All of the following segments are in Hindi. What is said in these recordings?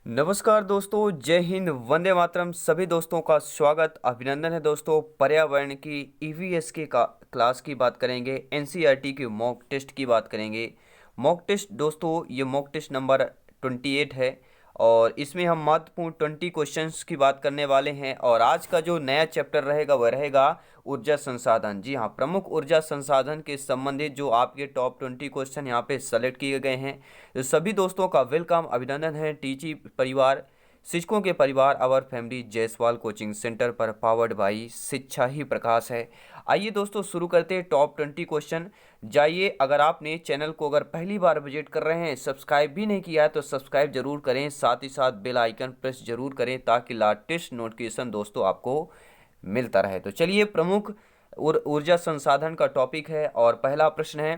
नमस्कार दोस्तों, जय हिंद, वंदे मातरम। सभी दोस्तों का स्वागत, अभिनंदन है दोस्तों। पर्यावरण की ईवीएस के का क्लास की बात करेंगे, एनसीईआरटी के मॉक टेस्ट की बात करेंगे। मॉक टेस्ट दोस्तों, ये मॉक टेस्ट नंबर 28 है और इसमें हम महत्वपूर्ण 20 क्वेश्चंस की बात करने वाले हैं। और आज का जो नया चैप्टर रहेगा वह रहेगा ऊर्जा संसाधन। जी हाँ, प्रमुख ऊर्जा संसाधन के संबंधित जो आपके टॉप 20 क्वेश्चन यहाँ पे सेलेक्ट किए गए हैं। तो सभी दोस्तों का वेलकम, अभिनंदन है। टीची परिवार, शिक्षकों के परिवार, our family Jaiswal coaching centre पर पावर्ड बाई शिक्षा ही प्रकाश है। आइए दोस्तों शुरू करते हैं टॉप 20 क्वेश्चन। जाइए, अगर आपने चैनल को अगर पहली बार विजिट कर रहे हैं, सब्सक्राइब भी नहीं किया है तो सब्सक्राइब जरूर करें, साथ ही साथ बेल आइकन प्रेस जरूर करें ताकि लेटेस्ट नोटिफिकेशन दोस्तों आपको मिलता रहे। तो चलिए, प्रमुख ऊर्जा संसाधन का टॉपिक है और पहला प्रश्न है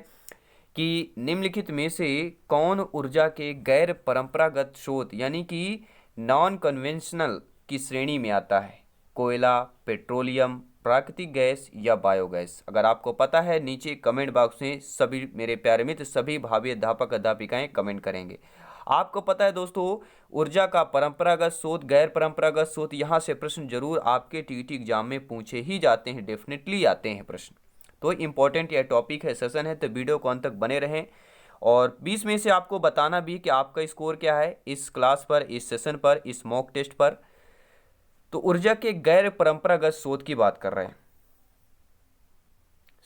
कि निम्नलिखित में से कौन ऊर्जा के गैर परंपरागत स्रोत यानी कि नॉन कन्वेंशनल की श्रेणी में आता है? कोयला, पेट्रोलियम, प्राकृतिक गैस या बायोगैस? अगर आपको पता है नीचे कमेंट बॉक्स में सभी मेरे प्यारे मित्र, सभी भावी अध्यापक अध्यापिकाएं कमेंट करेंगे। आपको पता है दोस्तों, ऊर्जा का परंपरागत स्रोत, गैर परंपरागत स्रोत, यहाँ से प्रश्न जरूर आपके टीईटी एग्जाम में पूछे ही जाते हैं, डेफिनेटली आते हैं प्रश्न। तो इम्पोर्टेंट यह टॉपिक है, सेशन है, तो वीडियो को अंत तक बने रहें। और 20 में से आपको बताना भी कि आपका स्कोर क्या है इस क्लास पर, इस सेशन पर, इस मॉक टेस्ट पर। तो ऊर्जा के गैर परंपरागत स्रोत की बात कर रहे हैं,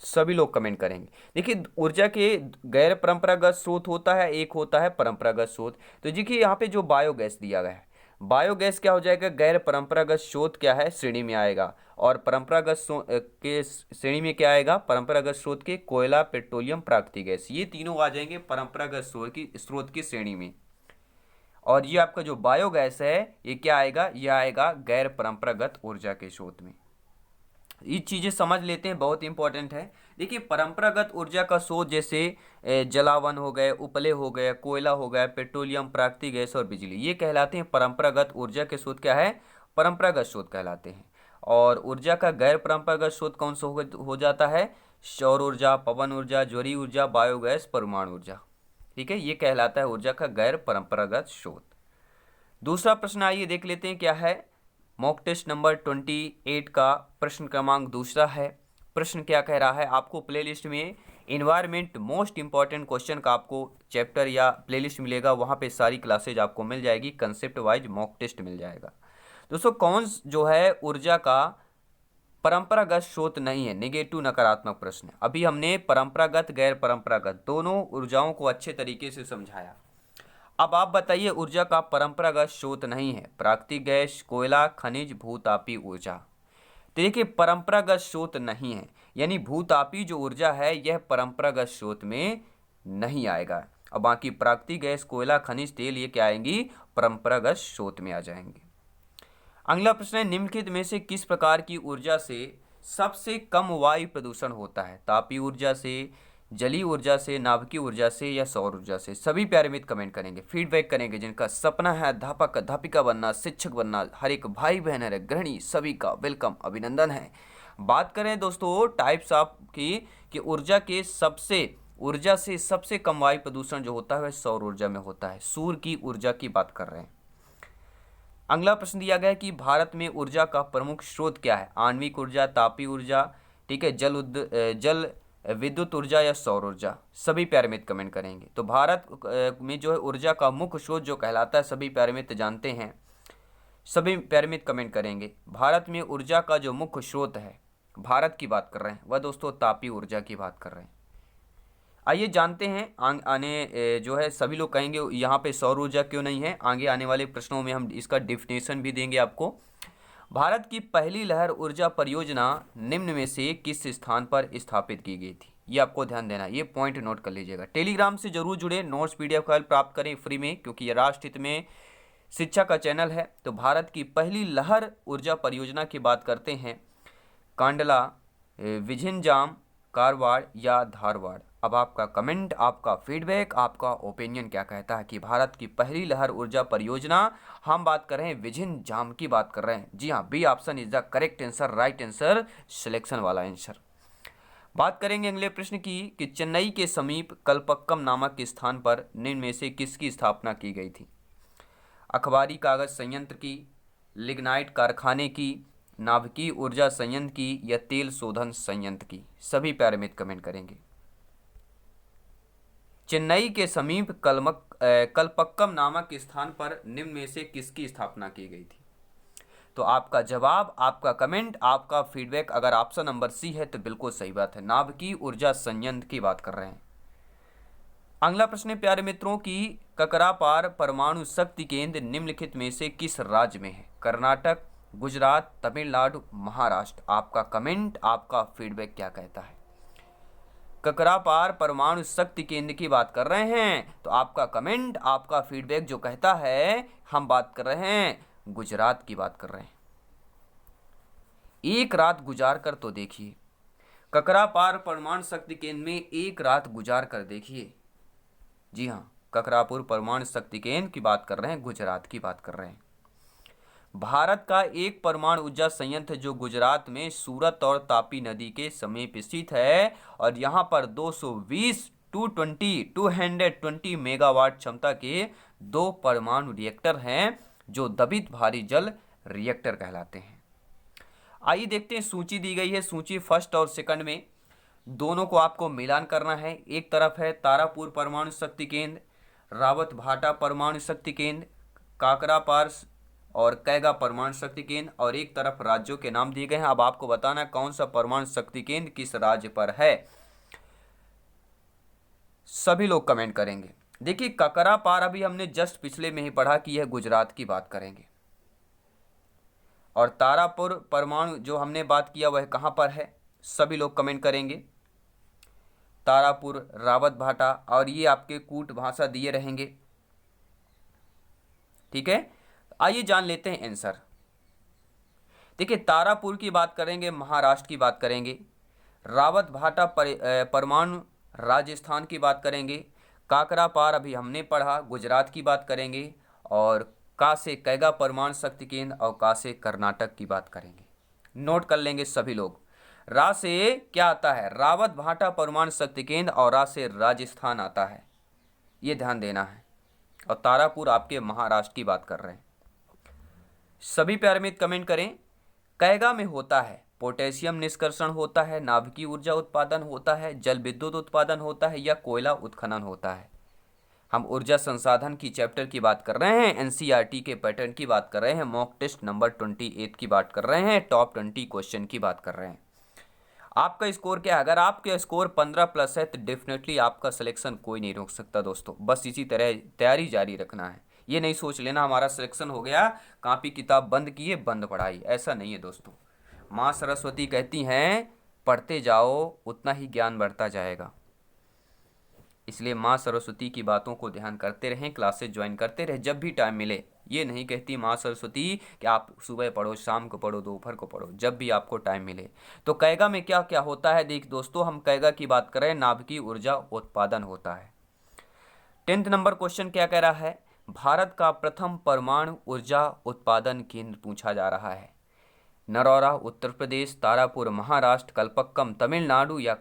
सभी लोग कमेंट करेंगे। देखिए, ऊर्जा के गैर परंपरागत स्रोत होता है, एक होता है परंपरागत स्रोत। तो देखिए यहाँ पे जो बायोगैस दिया गया है, बायोगैस क्या हो जाएगा? गैर परंपरागत स्रोत क्या है, श्रेणी में आएगा। और परंपरागत के श्रेणी में क्या आएगा? परंपरागत स्रोत के कोयला, पेट्रोलियम, प्राकृतिक गैस, ये तीनों आ जाएंगे परंपरागत स्रोत की श्रेणी में। और ये आपका जो बायोगैस है, ये क्या आएगा? ये आएगा गैर परंपरागत ऊर्जा के स्रोत में। ये चीज़ें समझ लेते हैं, बहुत इंपॉर्टेंट है। देखिए, परंपरागत ऊर्जा का स्रोत जैसे जलावन हो गए, उपले हो गए, कोयला हो गया, पेट्रोलियम, प्राकृतिक गैस और बिजली, ये कहलाते हैं परंपरागत ऊर्जा के स्रोत। क्या है? परंपरागत स्रोत कहलाते हैं। और ऊर्जा का गैर परंपरागत स्रोत कौन सा हो जाता है? सौर ऊर्जा, पवन ऊर्जा, ज्वरीय ऊर्जा, बायोगैस, परमाणु ऊर्जा। ठीक है, ये कहलाता है ऊर्जा का गैर परंपरागत स्रोत। दूसरा प्रश्न आइए देख लेते हैं क्या है। मॉक टेस्ट नंबर 28 का प्रश्न क्रमांक दूसरा है। प्रश्न क्या कह रहा है? आपको प्लेलिस्ट में इन्वायरमेंट मोस्ट इंपॉर्टेंट क्वेश्चन का आपको चैप्टर या प्लेलिस्ट मिलेगा, वहाँ पे सारी क्लासेज आपको मिल जाएगी, कंसेप्ट वाइज मॉक टेस्ट मिल जाएगा। दोस्तों, कौन जो है ऊर्जा का परंपरागत स्रोत नहीं है? नेगेटिव, नकारात्मक प्रश्न। अभी हमने परंपरागत, गैर परंपरागत दोनों ऊर्जाओं को अच्छे तरीके से समझाया। अब आप बताइए, ऊर्जा का परंपरागत स्रोत नहीं है, प्राकृतिक गैस, कोयला, खनिज, भूतापी ऊर्जा। तो देखिए, परंपरागत स्रोत नहीं है, यानी भूतापी जो ऊर्जा है यह परंपरागत स्रोत में नहीं आएगा। अब बाकी प्राकृतिक गैस, कोयला, खनिज, तेल, ये क्या आएंगी? परंपरागत स्रोत में आ जाएंगे। अगला प्रश्न है, निम्नलिखित में से किस प्रकार की ऊर्जा से सबसे कम वायु प्रदूषण होता है? तापीय ऊर्जा से, जलीय ऊर्जा से, नाभिकीय ऊर्जा से या सौर ऊर्जा से? सभी प्यारे मित्र कमेंट करेंगे, फीडबैक करेंगे। जिनका सपना है अध्यापक अध्यापिका बनना, शिक्षक बनना, हर एक भाई बहन है गृहिणी, सभी का वेलकम, अभिनंदन है। बात करें दोस्तों टाइप्स ऑफ की कि ऊर्जा से सबसे कम वायु प्रदूषण जो होता है वह सौर ऊर्जा में होता है। सूर्य की ऊर्जा की बात कर रहे हैं। अगला प्रश्न दिया गया है कि भारत में ऊर्जा का प्रमुख स्रोत क्या है? आणविक ऊर्जा, तापीय ऊर्जा, ठीक है, जल विद्युत ऊर्जा या सौर ऊर्जा? सभी प्यारे मित्र कमेंट करेंगे। तो भारत में जो है ऊर्जा का मुख्य स्रोत जो कहलाता है, सभी प्यारे मित्र जानते हैं, सभी प्यारे मित्र कमेंट करेंगे। भारत में ऊर्जा का जो मुख्य स्रोत है, भारत की बात कर रहे हैं, वह दोस्तों तापीय ऊर्जा की बात कर रहे हैं। आइए जानते हैं आने जो है सभी लोग कहेंगे यहाँ पे सौर ऊर्जा क्यों नहीं है। आगे आने वाले प्रश्नों में हम इसका डिफिनेशन भी देंगे आपको। भारत की पहली लहर ऊर्जा परियोजना निम्न में से किस स्थान पर स्थापित की गई थी? ये आपको ध्यान देना, ये पॉइंट नोट कर लीजिएगा। टेलीग्राम से जरूर जुड़े, नोट्स पीडीएफ फाइल प्राप्त करें फ्री में, क्योंकि ये राष्ट्र हित में शिक्षा का चैनल है। तो भारत की पहली लहर ऊर्जा परियोजना की बात करते हैं, कांडला, विझिंजाम, कारवाड़ या धारवाड़? अब आपका कमेंट, आपका फीडबैक, आपका ओपिनियन क्या कहता है कि भारत की पहली लहर ऊर्जा परियोजना, हम बात कर रहे हैं विझिंजाम की बात कर रहे हैं। जी हाँ, B option is the correct answer, right answer, selection वाला आंसर। बात करेंगे अगले प्रश्न की कि चेन्नई के समीप कलपक्कम नामक स्थान पर निम्न में से किसकी स्थापना की गई थी? अखबारी कागज संयंत्र की, लिग्नाइट कारखाने की, नाभिकीय ऊर्जा संयंत्र की या तेल शोधन संयंत्र की? सभी प्यारे मित्र कमेंट करेंगे। चेन्नई के समीप कलपक्कम नामक स्थान पर निम्न में से किसकी स्थापना की गई थी? तो आपका जवाब, आपका कमेंट, आपका फीडबैक अगर ऑप्शन नंबर सी है तो बिल्कुल सही बात है, नाभिकीय ऊर्जा संयंत्र की बात कर रहे हैं। अगला प्रश्न है प्यारे मित्रों की, ककरापार परमाणु शक्ति केंद्र निम्नलिखित में से किस राज्य में है? कर्नाटक, गुजरात, तमिलनाडु, महाराष्ट्र? आपका कमेंट, आपका फीडबैक क्या कहता है? ककरापार परमाणु शक्ति केंद्र की बात कर रहे हैं तो आपका कमेंट, आपका फीडबैक जो कहता है, हम बात कर रहे हैं गुजरात की बात कर रहे हैं। एक रात गुजार कर तो देखिए, ककरापार परमाणु शक्ति केंद्र में एक रात गुजार कर देखिए। जी हाँ, ककरापुर परमाणु शक्ति केंद्र की बात कर रहे हैं, गुजरात की बात कर रहे हैं। भारत का एक परमाणु ऊर्जा संयंत्र जो गुजरात में सूरत और तापी नदी के समीप स्थित है और यहाँ पर 220 मेगावाट क्षमता के 2 परमाणु रिएक्टर हैं जो दबित भारी जल रिएक्टर कहलाते हैं। आइए देखते हैं, सूची दी गई है, सूची फर्स्ट और सेकंड में दोनों को आपको मिलान करना है। एक तरफ है तारापुर परमाणु शक्ति केंद्र, रावत भाटा परमाणु शक्ति केंद्र, काकरापार और कैगा परमाणु शक्ति केंद्र, और एक तरफ राज्यों के नाम दिए गए हैं। अब आपको बताना कौन सा परमाणु शक्ति केंद्र किस राज्य पर है। सभी लोग कमेंट करेंगे। देखिए, ककरापार अभी हमने जस्ट पिछले में ही पढ़ा कि यह गुजरात की बात करेंगे, और तारापुर परमाणु जो हमने बात किया वह कहां पर है? सभी लोग कमेंट करेंगे। तारापुर, रावत भाटा, और ये आपके कूट भाषा दिए रहेंगे। ठीक है, आइए जान लेते हैं आंसर। देखिए, तारापुर की बात करेंगे, महाराष्ट्र की बात करेंगे। रावत भाटा परमाणु राजस्थान की बात करेंगे। काकरापार अभी हमने पढ़ा, गुजरात की बात करेंगे। और कासे कैगा परमाणु शक्ति केंद्र और कासे कर्नाटक की बात करेंगे। नोट कर लेंगे सभी लोग। रा से क्या आता है? रावत भाटा परमाणु शक्ति केंद्र, और रा से राजस्थान आता है, ये ध्यान देना है। और तारापुर आपके महाराष्ट्र की बात कर रहे हैं। सभी प्यारे मित्र कमेंट करें। कैगा में होता है पोटेशियम निष्कर्षण होता है, नाभिकीय ऊर्जा उत्पादन होता है, जल विद्युत उत्पादन होता है, या कोयला उत्खनन होता है? हम ऊर्जा संसाधन की चैप्टर की बात कर रहे हैं, एनसीईआरटी के पैटर्न की बात कर रहे हैं, मॉक टेस्ट नंबर 28 की बात कर रहे हैं, टॉप 20 क्वेश्चन की बात कर रहे हैं। आपका स्कोर क्या है? अगर आपके स्कोर 15+ है तो डेफिनेटली आपका सिलेक्शन कोई नहीं रोक सकता दोस्तों। बस इसी तरह तैयारी जारी रखना है। ये नहीं सोच लेना हमारा सिलेक्शन हो गया, कॉपी किताब बंद किए, बंद पढ़ाई, ऐसा नहीं है दोस्तों। माँ सरस्वती कहती हैं पढ़ते जाओ उतना ही ज्ञान बढ़ता जाएगा। इसलिए माँ सरस्वती की बातों को ध्यान करते रहें, क्लासेस ज्वाइन करते रहें जब भी टाइम मिले। ये नहीं कहती माँ सरस्वती कि आप सुबह पढ़ो, शाम को पढ़ो, दोपहर को पढ़ो, जब भी आपको टाइम मिले। तो कैगा में क्या क्या होता है? देख दोस्तों, हम कैगा की बात कर रहे हैं, नाभिकीय ऊर्जा उत्पादन होता है। 10th नंबर क्वेश्चन क्या कह रहा है? भारत का प्रथम परमाणु ऊर्जा उत्पादन केंद्र पूछा जा रहा है। नरौरा उत्तर प्रदेश, तारापुर महाराष्ट्र, कलपक्कम तमिलनाडु, या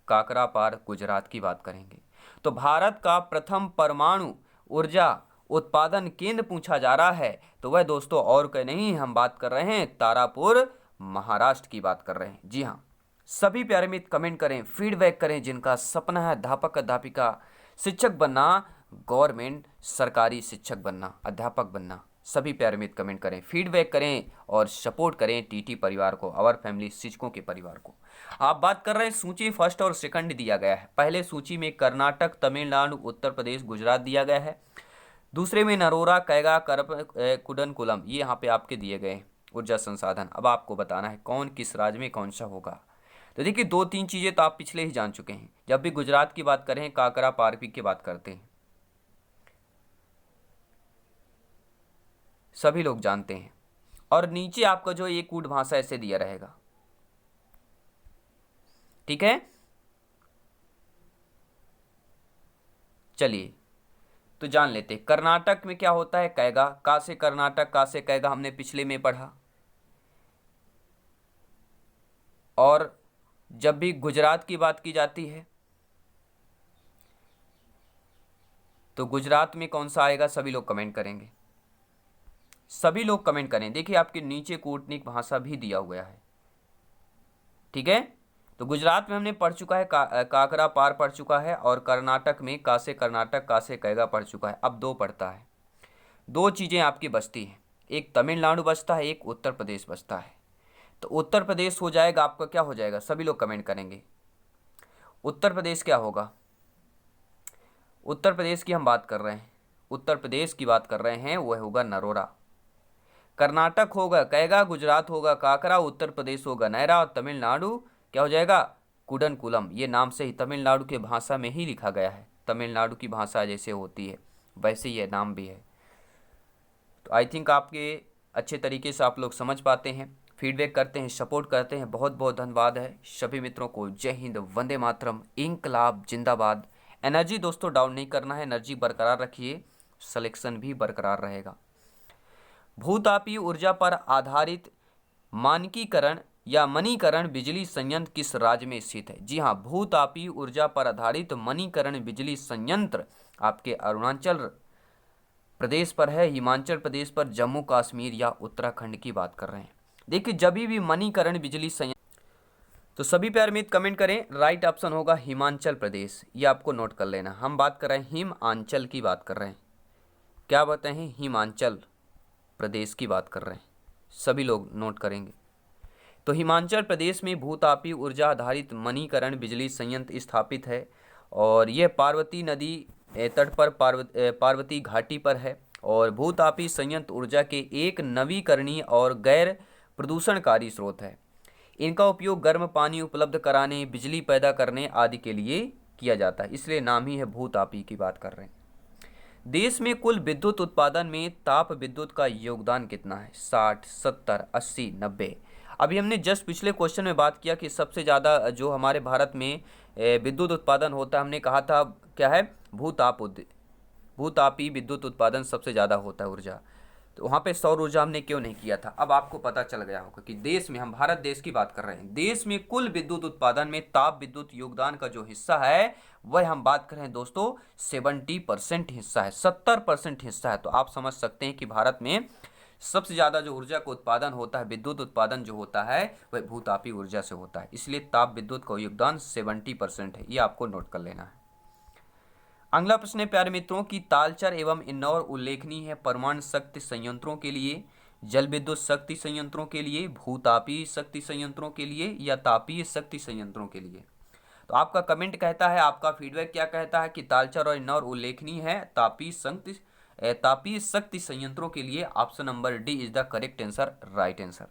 काकरापार गुजरात की बात करेंगे। तो भारत का प्रथम परमाणु ऊर्जा उत्पादन केंद्र पूछा जा रहा है तो वह दोस्तों और कहीं नहीं, हम बात कर रहे हैं तारापुर महाराष्ट्र की बात कर रहे हैं। जी हाँ, सभी प्यारे मित्र कमेंट करें, फीडबैक करें। जिनका सपना है अध्यापक अध्यापिका शिक्षक बनना, गवर्नमेंट सरकारी शिक्षक बनना, अध्यापक बनना, सभी प्यारे मित्र कमेंट करें, फीडबैक करें और सपोर्ट करें टीटी परिवार को, आवर फैमिली शिक्षकों के परिवार को। आप बात कर रहे हैं सूची फर्स्ट और सेकंड दिया गया है। पहले सूची में कर्नाटक, तमिलनाडु, उत्तर प्रदेश, गुजरात दिया गया है। दूसरे में नरोरा, कैगा, कुडनकुलम, ये यहाँ पे आपके दिए गए ऊर्जा संसाधन। अब आपको बताना है कौन किस राज्य में कौन सा होगा। तो देखिए, 2-3 चीज़ें तो आप पिछले ही जान चुके हैं। जब भी गुजरात की बात करें, काकरा पारपी की बात करते हैं, सभी लोग जानते हैं। और नीचे आपका जो एक कूट भाषा ऐसे दिया रहेगा, ठीक है। चलिए तो जान लेते, कर्नाटक में क्या होता है? कैगा। का से कर्नाटक, का से कैगा हमने पिछले में पढ़ा। और जब भी गुजरात की बात की जाती है तो गुजरात में कौन सा आएगा? सभी लोग कमेंट करेंगे। सभी लोग कमेंट करें। देखिए आपके नीचे कूटनीक भाषा भी दिया हुआ है, ठीक है। तो गुजरात में हमने पढ़ चुका है, काकरा पार पढ़ चुका है, और कर्नाटक में का से कर्नाटक, का से कैगा पढ़ चुका है। अब 2 पढ़ता है। 2 चीज़ें आपकी बचती हैं, एक तमिलनाडु बचता है, एक उत्तर प्रदेश बचता है। तो उत्तर प्रदेश हो जाएगा आपका, क्या हो जाएगा, सभी लोग कमेंट करेंगे। उत्तर प्रदेश क्या होगा? उत्तर प्रदेश की हम बात कर रहे हैं, उत्तर प्रदेश की बात कर रहे हैं, वह होगा नरोरा। कर्नाटक होगा कैगा, गुजरात होगा काकरा, उत्तर प्रदेश होगा नैरा, और तमिलनाडु क्या हो जाएगा, कुडनकुलम। ये नाम से ही तमिलनाडु के भाषा में ही लिखा गया है, तमिलनाडु की भाषा जैसे होती है वैसे ये नाम भी है। तो आई थिंक आपके अच्छे तरीके से आप लोग समझ पाते हैं, फीडबैक करते हैं, सपोर्ट करते हैं। बहुत बहुत धन्यवाद है सभी मित्रों को। जय हिंद, वंदे मातरम, इंकलाब जिंदाबाद। एनर्जी दोस्तों डाउन नहीं करना है, एनर्जी बरकरार रखिए, सिलेक्शन भी बरकरार रहेगा। भूतापीय ऊर्जा पर आधारित मानकीकरण या मणीकरण बिजली संयंत्र किस राज्य में स्थित है? जी हाँ, भूतापीय ऊर्जा पर आधारित मणीकरण बिजली संयंत्र आपके अरुणाचल प्रदेश पर है, हिमाचल प्रदेश पर, जम्मू कश्मीर या उत्तराखंड की बात कर रहे हैं। देखिए जब भी मणीकरण बिजली संयंत्र, तो सभी प्यारे मित्र कमेंट करें। राइट ऑप्शन होगा हिमाचल प्रदेश, ये आपको नोट कर लेना। हम बात कर रहे हैं हिमांचल की बात कर रहे हैं, क्या बताए हैं, हिमाचल प्रदेश की बात कर रहे हैं, सभी लोग नोट करेंगे। तो हिमाचल प्रदेश में भूतापीय ऊर्जा आधारित मणीकरण बिजली संयंत्र स्थापित है, और यह पार्वती नदी तट पर पार्वती घाटी पर है। और भूतापीय संयंत्र ऊर्जा के एक नवीकरणीय और गैर प्रदूषणकारी स्रोत है। इनका उपयोग गर्म पानी उपलब्ध कराने, बिजली पैदा करने आदि के लिए किया जाता है, इसलिए नाम ही है भूतापीय की बात कर रहे हैं। देश में कुल विद्युत उत्पादन में ताप विद्युत का योगदान कितना है? 60, 70, 80, 90। अभी हमने जस्ट पिछले क्वेश्चन में बात किया कि सबसे ज़्यादा जो हमारे भारत में विद्युत उत्पादन होता है, हमने कहा था क्या है, भूतापीय विद्युत उत्पादन सबसे ज़्यादा होता है ऊर्जा। तो वहाँ पे सौर ऊर्जा हमने क्यों नहीं किया था। अब आपको पता चल गया होगा कि देश में, हम भारत देश की बात कर रहे हैं, देश में कुल विद्युत उत्पादन में ताप विद्युत योगदान का जो हिस्सा है वह हम बात कर रहे हैं दोस्तों 70% हिस्सा है, 70% हिस्सा है। तो आप समझ सकते हैं कि भारत में सबसे ज़्यादा जो ऊर्जा का उत्पादन होता है, विद्युत उत्पादन जो होता है वह भूतापीय ऊर्जा से होता है, इसलिए ताप विद्युत का योगदान 70% है, ये आपको नोट कर लेना है। अगला प्रश्न है प्यारे मित्रों की तालचर एवं इंदौर उल्लेखनीय है परमाणु शक्ति संयंत्रों के लिए, जल विद्युत शक्ति संयंत्रों के लिए, भूतापीय शक्ति संयंत्रों के लिए, या तापीय शक्ति संयंत्रों के लिए? तो आपका कमेंट कहता है, आपका फीडबैक क्या कहता है कि तालचर और इंदौर उल्लेखनीय है तापीय शक्ति संयंत्रों के लिए। Option number D is the correct answer, right answer.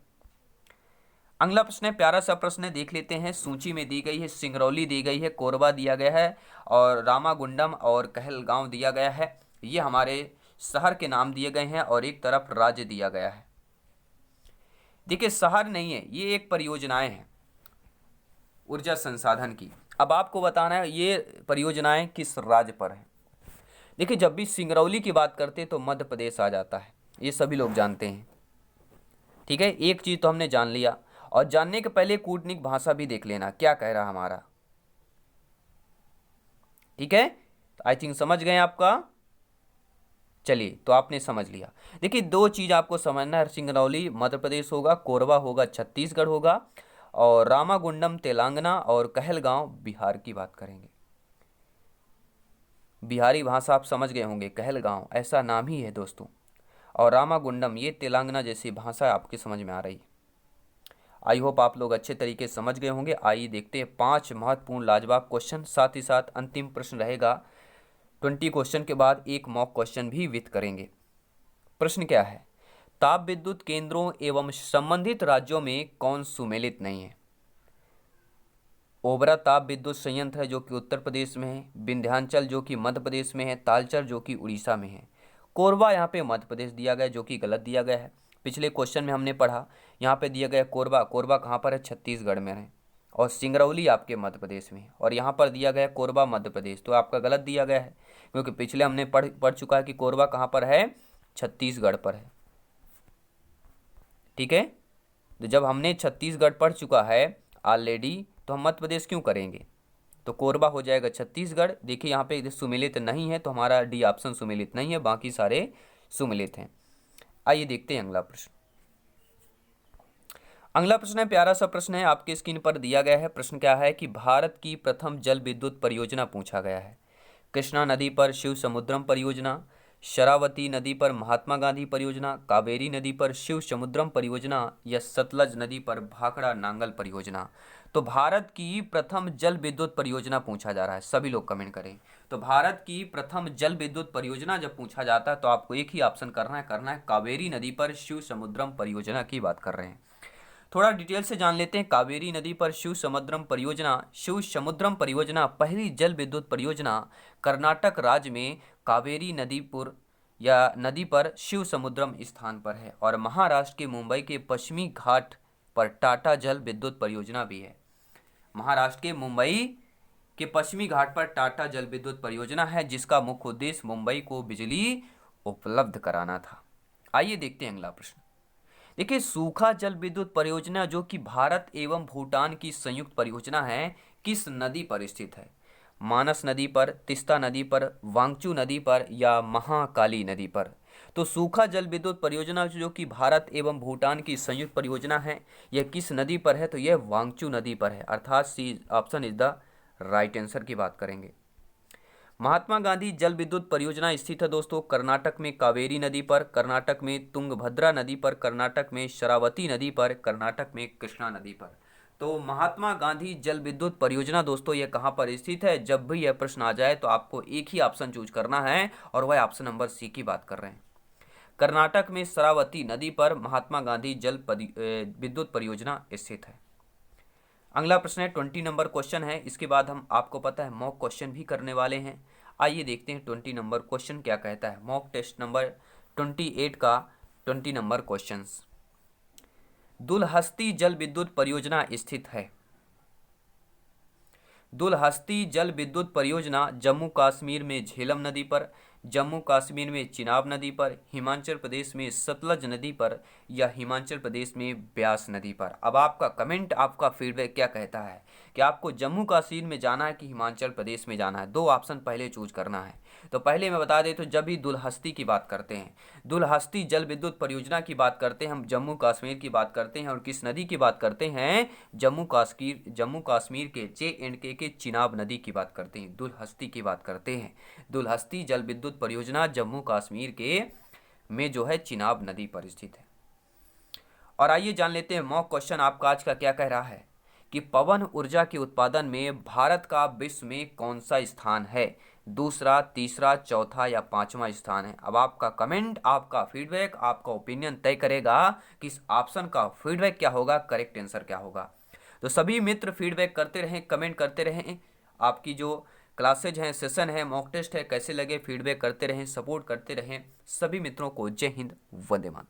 अगला प्रश्न है, प्यारा सा प्रश्न है, देख लेते हैं। सूची में दी गई है, सिंगरौली दी गई है, कोरबा दिया गया है, और रामागुंडम और कहलगांव दिया गया है। ये हमारे शहर के नाम दिए गए हैं, और एक तरफ राज्य दिया गया है। देखिए शहर नहीं है, ये एक परियोजनाएं हैं ऊर्जा संसाधन की। अब आपको बताना है ये परियोजनाएं किस राज्य पर है। देखिए जब भी सिंगरौली की बात करते हैं तो मध्य प्रदेश आ जाता है, ये सभी लोग जानते हैं, ठीक है। एक चीज तो हमने जान लिया, और जानने के पहले कूटनीक भाषा भी देख लेना क्या कह रहा हमारा, ठीक है। तो आई थिंक समझ गए आपका, चलिए तो आपने समझ लिया। देखिए 2 चीज आपको समझना है, सिंगरौली मध्य प्रदेश होगा, कोरबा होगा छत्तीसगढ़ होगा, और रामागुंडम तेलंगाना, और कहलगांव बिहार की बात करेंगे। बिहारी भाषा आप समझ गए होंगे, कहलगांव ऐसा नाम ही है दोस्तों, और रामागुंडम ये तेलंगाना जैसी भाषा आपकी समझ में आ रही है। आई होप आप लोग अच्छे तरीके से समझ गए होंगे। आइए देखते हैं 5 महत्वपूर्ण लाजवाब क्वेश्चन, साथ ही साथ अंतिम प्रश्न रहेगा। 20 क्वेश्चन के बाद एक मॉक क्वेश्चन भी विद करेंगे। प्रश्न क्या है, ताप विद्युत केंद्रों एवं संबंधित राज्यों में कौन सुमेलित नहीं है? ओबरा ताप विद्युत संयंत्र है जो कि उत्तर प्रदेश में है, विंध्याचल जो कि मध्य प्रदेश में है, तालचर जो कि उड़ीसा में है, कोरबा यहाँ पे मध्य प्रदेश दिया गया जो कि गलत दिया गया है। पिछले क्वेश्चन में हमने पढ़ा, यहाँ पे दिया गया कोरबा, कोरबा कहाँ पर है, छत्तीसगढ़ में है, और सिंगरौली आपके मध्य प्रदेश में है, और यहाँ पर दिया गया कोरबा मध्य प्रदेश, तो आपका गलत दिया गया है, क्योंकि पिछले हमने पढ़ चुका है कि कोरबा कहाँ पर है, छत्तीसगढ़ पर है, ठीक है। तो जब हमने छत्तीसगढ़ पढ़ चुका है ऑलरेडी, तो हम मध्य प्रदेश क्यों करेंगे, तो कोरबा हो जाएगा छत्तीसगढ़। देखिए यहाँ पे सुमेलित नहीं है, तो हमारा डी ऑप्शन सुमेलित नहीं है, बाकी सारे सुमेलित हैं। आइए देखते हैं अगला प्रश्न। अगला प्रश्न है, प्यारा सा प्रश्न है, आपके स्क्रीन पर दिया गया है। प्रश्न क्या है कि भारत की प्रथम जल विद्युत परियोजना पूछा गया है। कृष्णा नदी पर शिव समुद्रम परियोजना, शरावती नदी पर महात्मा गांधी परियोजना, कावेरी नदी पर शिव समुद्रम परियोजना या सतलज नदी पर भाखड़ा नांगल परियोजना। तो भारत की प्रथम जल विद्युत परियोजना पूछा जा रहा है, सभी लोग कमेंट करें। तो भारत की प्रथम जल विद्युत परियोजना जब पूछा जाता है तो आपको एक ही ऑप्शन करना है कावेरी नदी पर शिव समुद्रम परियोजना की बात कर रहे हैं। थोड़ा डिटेल से जान लेते हैं। कावेरी नदी पर शिव समुद्रम परियोजना पहली जल विद्युत परियोजना कर्नाटक राज्य में कावेरी नदीपुर या नदी पर शिव समुद्रम स्थान पर है, और महाराष्ट्र के मुंबई के पश्चिमी घाट पर टाटा जल विद्युत परियोजना भी है। महाराष्ट्र के मुंबई के पश्चिमी घाट पर टाटा जल विद्युत परियोजना है, जिसका मुख्य उद्देश्य मुंबई को बिजली उपलब्ध कराना था। आइए देखते हैं अगला प्रश्न। देखिए, सूखा जल विद्युत परियोजना जो कि भारत एवं भूटान की संयुक्त परियोजना है, किस नदी पर स्थित है? मानस नदी पर, तिस्ता नदी पर, वांगचू नदी पर या महाकाली नदी पर? तो सूखा जल विद्युत परियोजना जो कि भारत एवं भूटान की संयुक्त परियोजना है, यह किस नदी पर है? तो यह वांगचू नदी पर है, अर्थात C option is the right answer की बात करेंगे। महात्मा गांधी जल विद्युत परियोजना स्थित है दोस्तों कर्नाटक में कावेरी नदी पर, कर्नाटक में तुंगभद्रा नदी पर, कर्नाटक में शरावती नदी पर, कर्नाटक में कृष्णा नदी पर। तो महात्मा गांधी जल विद्युत परियोजना दोस्तों ये कहाँ पर स्थित है? जब भी यह प्रश्न आ जाए तो आपको एक ही ऑप्शन चूज करना है, और वह ऑप्शन नंबर सी की बात कर रहे हैं। कर्नाटक में शरावती नदी पर महात्मा गांधी जल विद्युत परियोजना स्थित है। अगला प्रश्न है 20 नंबर क्वेश्चन है। इसके बाद हम आपको पता है मॉक क्वेश्चन भी करने वाले हैं। आइए देखते हैं 20 नंबर क्वेश्चन क्या कहता है। मॉक टेस्ट नंबर 28 का 20 नंबर क्वेश्चन। दुलहस्ती जल विद्युत परियोजना स्थित है। दुलहस्ती जल विद्युत परियोजना जम्मू कश्मीर में झेलम नदी पर, जम्मू कश्मीर में चिनाब नदी पर, हिमाचल प्रदेश में सतलज नदी पर या हिमाचल प्रदेश में ब्यास नदी पर। अब आपका कमेंट, आपका फीडबैक क्या कहता है कि आपको जम्मू कश्मीर में जाना है कि हिमाचल प्रदेश में जाना है? दो ऑप्शन पहले चूज करना है। तो पहले मैं बता दें तो जब भी दुलहस्ती की बात करते हैं, दुलहस्ती जल विद्युत परियोजना की बात करते हैं, हम जम्मू कश्मीर की बात करते हैं। और किस नदी की बात करते हैं? जम्मू कश्मीर के JNK के चिनाब नदी की बात करते हैं, दुलहस्ती की बात करते हैं। दुलहस्ती जल विद्युत परियोजना जम्मू कश्मीर के में जो है चिनाब नदी पर स्थित है। और आइए जान लेते हैं मॉक क्वेश्चन आपका आज का क्या कह रहा है कि पवन ऊर्जा के उत्पादन में भारत का विश्व में कौन सा स्थान है? दूसरा, तीसरा, चौथा या पांचवा स्थान है? अब आपका कमेंट, आपका फीडबैक, आपका ओपिनियन तय करेगा कि इस ऑप्शन का फीडबैक क्या होगा, करेक्ट आंसर क्या होगा। तो सभी मित्र फीडबैक करते रहें, कमेंट करते रहें। आपकी जो क्लासेज हैं, सेशन है, मॉक टेस्ट है, कैसे लगे फीडबैक करते रहें, सपोर्ट करते रहें। सभी मित्रों को जय हिंद, वंदे मातरम।